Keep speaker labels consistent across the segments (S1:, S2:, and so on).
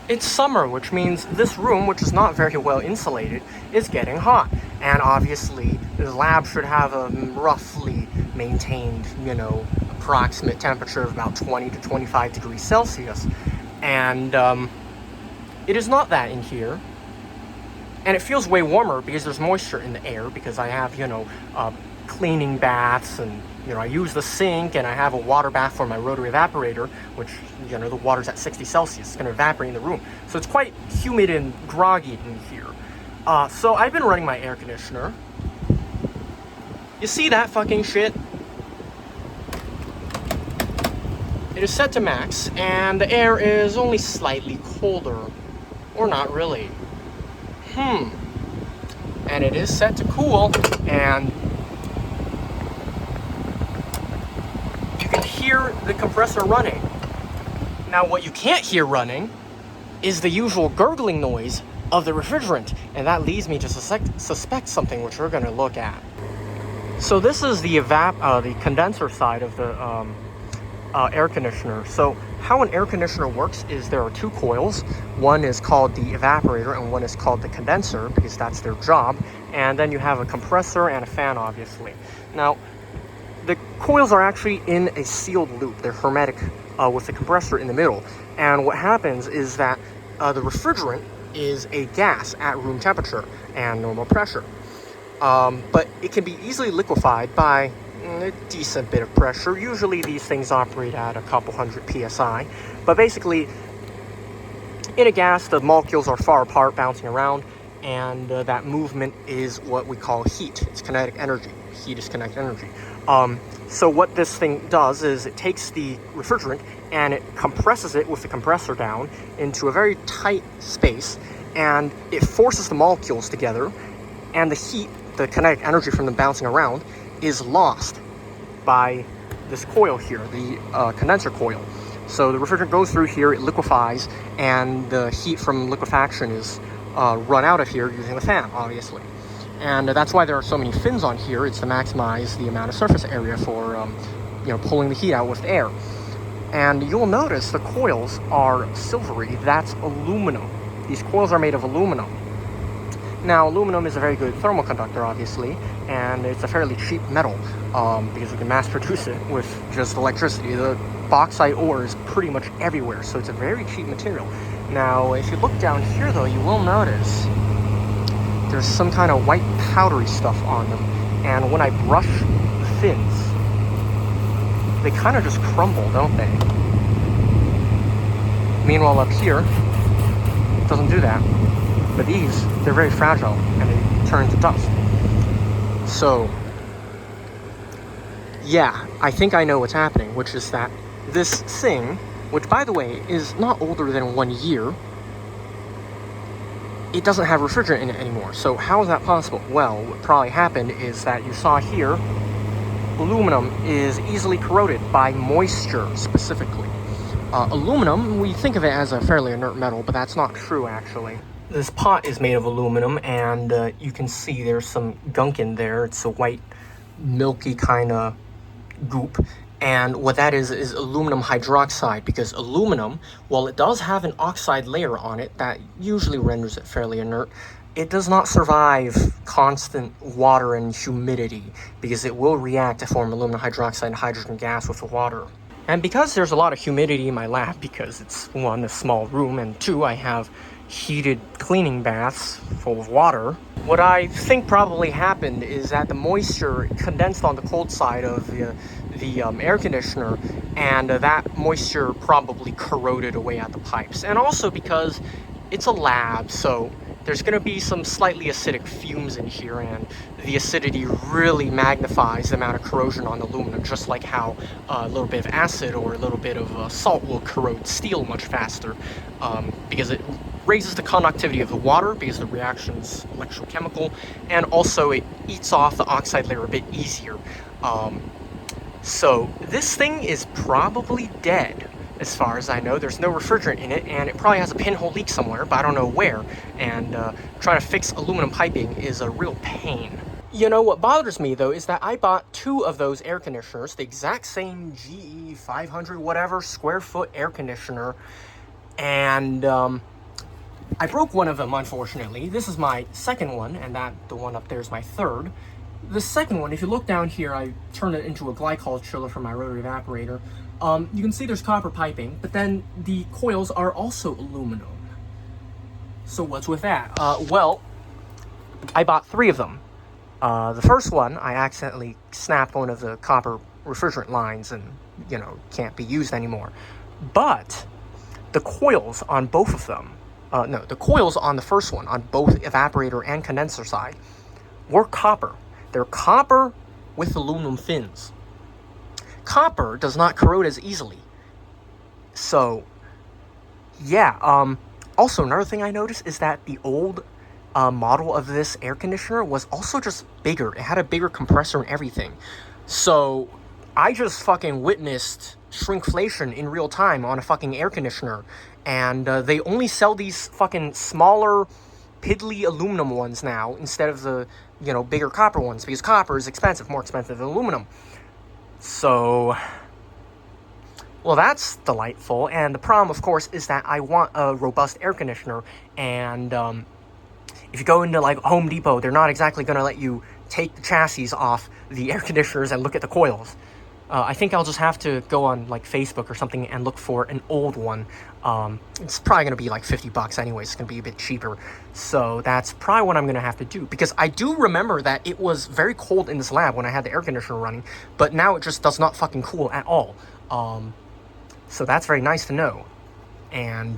S1: It's summer, which means this room, which is not very well insulated, is getting hot. And obviously, the lab should have a roughly maintained, approximate temperature of about 20 to 25 degrees Celsius. And it is not that in here. And it feels way warmer because there's moisture in the air, because I have, cleaning baths, and, I use the sink, and I have a water bath for my rotary evaporator, which, the water's at 60 Celsius. It's going to evaporate in the room. So it's quite humid and groggy in here. So I've been running my air conditioner. You see that fucking shit? It is set to max, and the air is only slightly colder. Or not really. And it is set to cool, and you can hear the compressor running. Now, what you can't hear running is the usual gurgling noise of the refrigerant, and that leads me to suspect something, which we're going to look at. So this is the condenser side of the air conditioner. So how an air conditioner works is there are two coils. One is called the evaporator and one is called the condenser, because that's their job. And then you have a compressor and a fan, obviously. Now, the coils are actually in a sealed loop. They're hermetic with the compressor in the middle. And what happens is that the refrigerant is a gas at room temperature and normal pressure. But it can be easily liquefied by a decent bit of pressure. Usually these things operate at a couple hundred psi. But basically, in a gas, the molecules are far apart, bouncing around, and that movement is what we call heat. It's kinetic energy. Heat is kinetic energy. So what this thing does is it takes the refrigerant and it compresses it with the compressor down into a very tight space, and it forces the molecules together, and the heat, the kinetic energy from them bouncing around, is lost by this coil here, the condenser coil. So the refrigerant goes through here, it liquefies, and the heat from liquefaction is run out of here using the fan, obviously. And that's why there are so many fins on here. It's to maximize the amount of surface area for pulling the heat out with air. And you'll notice the coils are silvery. That's aluminum. These coils are made of aluminum. Now, aluminum is a very good thermal conductor, obviously, and it's a fairly cheap metal because we can mass produce it with just electricity. The bauxite ore is pretty much everywhere, so it's a very cheap material. Now, if you look down here, though, you will notice there's some kind of white powdery stuff on them, and when I brush the fins, they kind of just crumble, don't they? Meanwhile, up here, it doesn't do that. But these, they're very fragile, and they turn to dust. So, yeah, I think I know what's happening, which is that this thing, which, by the way, is not older than 1 year, it doesn't have refrigerant in it anymore. So how is that possible? Well, what probably happened is that you saw here, aluminum is easily corroded by moisture, specifically. Aluminum, we think of it as a fairly inert metal, but that's not true, actually. This pot is made of aluminum, and you can see there's some gunk in there. It's a white, milky kind of goop. And what that is aluminum hydroxide, because aluminum, while it does have an oxide layer on it that usually renders it fairly inert, it does not survive constant water and humidity, because it will react to form aluminum hydroxide and hydrogen gas with the water. And because there's a lot of humidity in my lab, because it's, one, a small room, and two, I have heated cleaning baths full of water, what I think probably happened is that the moisture condensed on the cold side of the air conditioner, and that moisture probably corroded away at the pipes. And also because it's a lab, so there's going to be some slightly acidic fumes in here, and the acidity really magnifies the amount of corrosion on aluminum, just like how a little bit of acid or a little bit of salt will corrode steel much faster, because it raises the conductivity of the water, because the reaction's electrochemical, and also it eats off the oxide layer a bit easier. So this thing is probably dead. As far as I know, there's no refrigerant in it, and it probably has a pinhole leak somewhere, but I don't know where. And trying to fix aluminum piping is a real pain. You know, what bothers me, though, is that I bought 2 of those air conditioners, the exact same GE 500 whatever square foot air conditioner, and I broke one of them, unfortunately. This is my second one, and the one up there is my third. The second one, if you look down here, I turned it into a glycol chiller for my rotary evaporator. You can see there's copper piping, but then the coils are also aluminum. So what's with that? Well, I bought 3 of them. The first one, I accidentally snapped one of the copper refrigerant lines and, can't be used anymore. But the coils on both of them, the coils on the first one, on both evaporator and condenser side, were copper. They're copper with aluminum fins. Copper does not corrode as easily. So, yeah. Also, another thing I noticed is that the old model of this air conditioner was also just bigger. It had a bigger compressor and everything. So, I just fucking witnessed shrinkflation in real time on a fucking air conditioner. And they only sell these fucking smaller, piddly aluminum ones now instead of the, bigger copper ones, because copper is expensive, more expensive than aluminum. So, well, that's delightful. And the problem, of course, is that I want a robust air conditioner. And if you go into like Home Depot, they're not exactly going to let you take the chassis off the air conditioners and look at the coils. I think I'll just have to go on like Facebook or something and look for an old one. It's probably going to be like $50 anyways. It's going to be a bit cheaper. So that's probably what I'm going to have to do. Because I do remember that it was very cold in this lab when I had the air conditioner running. But now it just does not fucking cool at all. So that's very nice to know. And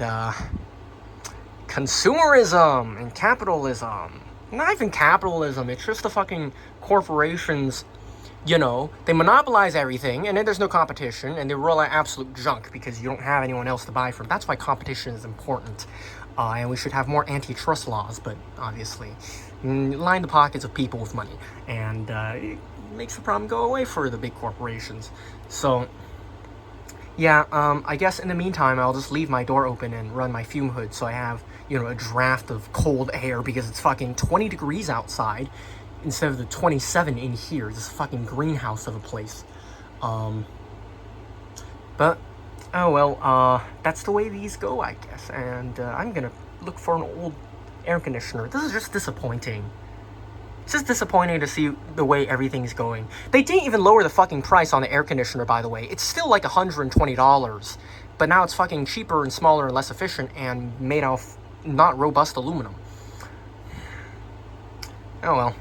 S1: consumerism and capitalism. Not even capitalism. It's just the fucking corporations. They monopolize everything, and then there's no competition, and they roll out absolute junk because you don't have anyone else to buy from. That's why competition is important, and we should have more antitrust laws, but obviously, line the pockets of people with money, and it makes the problem go away for the big corporations. So, yeah, I guess in the meantime, I'll just leave my door open and run my fume hood so I have, a draft of cold air because it's fucking 20 degrees outside. Instead of the 27 in here, this fucking greenhouse of a place. But, oh well, that's the way these go, I guess. And I'm gonna look for an old air conditioner. This is just disappointing. It's just disappointing to see the way everything's going. They didn't even lower the fucking price on the air conditioner, by the way. It's still like $120. But now it's fucking cheaper and smaller and less efficient and made out of not robust aluminum. Oh well.